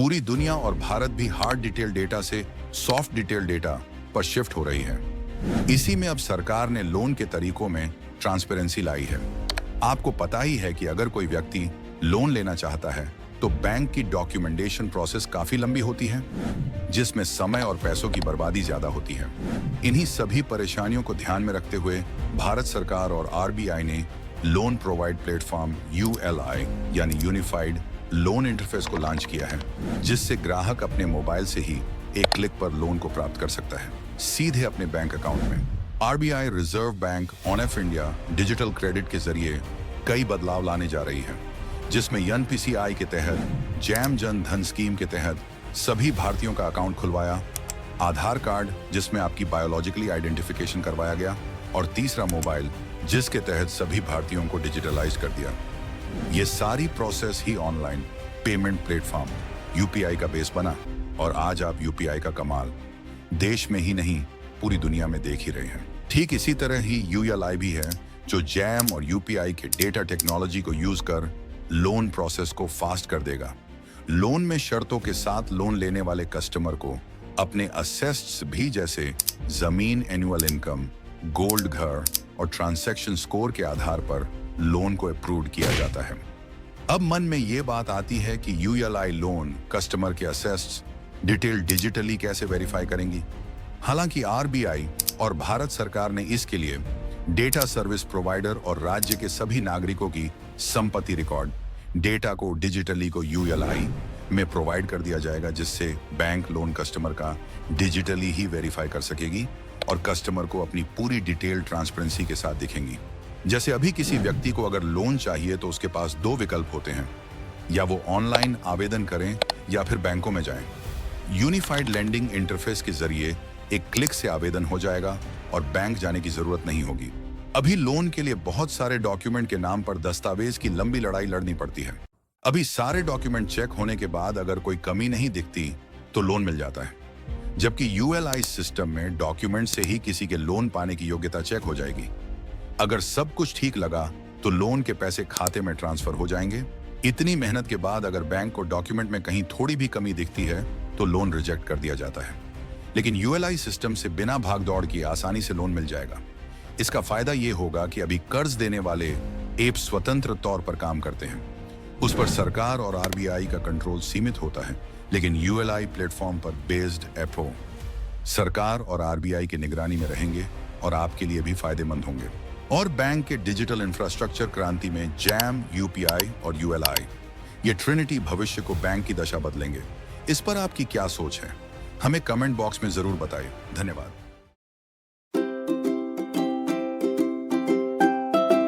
पूरी दुनिया और भारत भी हार्ड डिटेल डेटा से सॉफ्ट डिटेल डेटा पर शिफ्ट हो रही है। इसी में अब सरकार ने लोन के तरीकों में ट्रांसपेरेंसी लाई है। आपको पता ही है कि अगर कोई व्यक्ति लोन लेना चाहता है तो बैंक की डॉक्यूमेंटेशन प्रोसेस काफी लंबी होती है, जिसमें समय और पैसों की बर्बादी ज्यादा होती है। इन्हीं सभी परेशानियों को ध्यान में रखते हुए भारत सरकार और आरबीआई ने लोन प्रोवाइड प्लेटफॉर्म यूएलआई यानी यूनिफाइड लोन इंटरफेस को लॉन्च किया है, जिससे ग्राहक अपने मोबाइल से ही एक क्लिक पर लोन को प्राप्त कर सकता है, सीधे अपने बैंक अकाउंट में। RBI reserve bank of India digital credit के जरिए कई बदलाव लाने जा रही है, जिसमें एनपीसीआई के तहत जैम जन धन स्कीम के तहत सभी भारतीयों का अकाउंट खुलवाया, आधार कार्ड जिसमें आपकी बायोलॉजिकली आइडेंटिफिकेशन करवाया गया, और तीसरा मोबाइल जिसके तहत सभी भारतीयों को डिजिटलाइज कर दिया। ये सारी प्रोसेस ही ऑनलाइन पेमेंट प्लेटफॉर्म यूपीआई का बेस बना, और आज आप यूपीआई का कमाल देश में ही नहीं पूरी दुनिया में देख ही रहे हैं। ठीक इसी तरह ही यूएलआई भी है, जो जैम और यूपीआई के डेटा टेक्नोलॉजी को यूज कर लोन प्रोसेस को फास्ट कर देगा। लोन में शर्तों के साथ लोन लेने वाले कस्टमर को अपने असेस्ट्स भी, जैसे जमीन, एनुअल इनकम, गोल्ड, घर और ट्रांजैक्शन स्कोर के आधार पर लोन को अप्रूव किया जाता है। अब मन में ये बात आती है कि यूएलआई लोन कस्टमर के असेस्ट्स डिटेल डिजिटली कैसे वेरीफाई करेंगी। हालांकि आरबीआई और भारत सरकार ने इसके लिए डेटा सर्विस प्रोवाइडर और राज्य के सभी नागरिकों की संपत्ति रिकॉर्ड डेटा को डिजिटली को यूएलआई में प्रोवाइड कर दिया जाएगा, जिससे बैंक लोन कस्टमर का डिजिटली ही वेरीफाई कर सकेगी और कस्टमर को अपनी पूरी डिटेल ट्रांसपेरेंसी के साथ दिखेंगी। जैसे अभी किसी व्यक्ति को अगर लोन चाहिए तो उसके पास दो विकल्प होते हैं, या वो ऑनलाइन आवेदन करें या फिर बैंकों में जाएं। यूनिफाइड लेंडिंग इंटरफेस के जरिए एक क्लिक से आवेदन हो जाएगा और बैंक जाने की जरूरत नहीं होगी। अभी लोन के लिए बहुत सारे डॉक्यूमेंट के नाम पर दस्तावेज की लंबी लड़ाई लड़नी पड़ती है। अभी सारे डॉक्यूमेंट चेक होने के बाद अगर कोई कमी नहीं दिखती तो लोन मिल जाता है, जबकि यूएलआई सिस्टम में डॉक्यूमेंट से ही किसी के लोन पाने की योग्यता चेक हो जाएगी। अगर सब कुछ ठीक लगा तो लोन के पैसे खाते में ट्रांसफर हो जाएंगे। इतनी मेहनत के बाद अगर बैंक को डॉक्यूमेंट में कहीं थोड़ी भी कमी दिखती है तो लोन रिजेक्ट कर दिया जाता है, लेकिन यूएलआई सिस्टम से बिना भाग दौड़ किए आसानी से लोन मिल जाएगा। इसका फायदा ये होगा कि अभी कर्ज देने वाले ऐप स्वतंत्र तौर पर काम करते हैं, उस पर सरकार और आरबीआई का कंट्रोल सीमित होता है, लेकिन यूएलआई प्लेटफॉर्म पर बेस्ड ऐप हो सरकार और आरबीआई की निगरानी में रहेंगे और आपके लिए भी फायदेमंद होंगे। और बैंक के डिजिटल इंफ्रास्ट्रक्चर क्रांति में जैम, यूपीआई और यूएलआई, ये ट्रिनिटी भविष्य को बैंक की दशा बदलेंगे। इस पर आपकी क्या सोच है? हमें कमेंट बॉक्स में जरूर बताइए। धन्यवाद।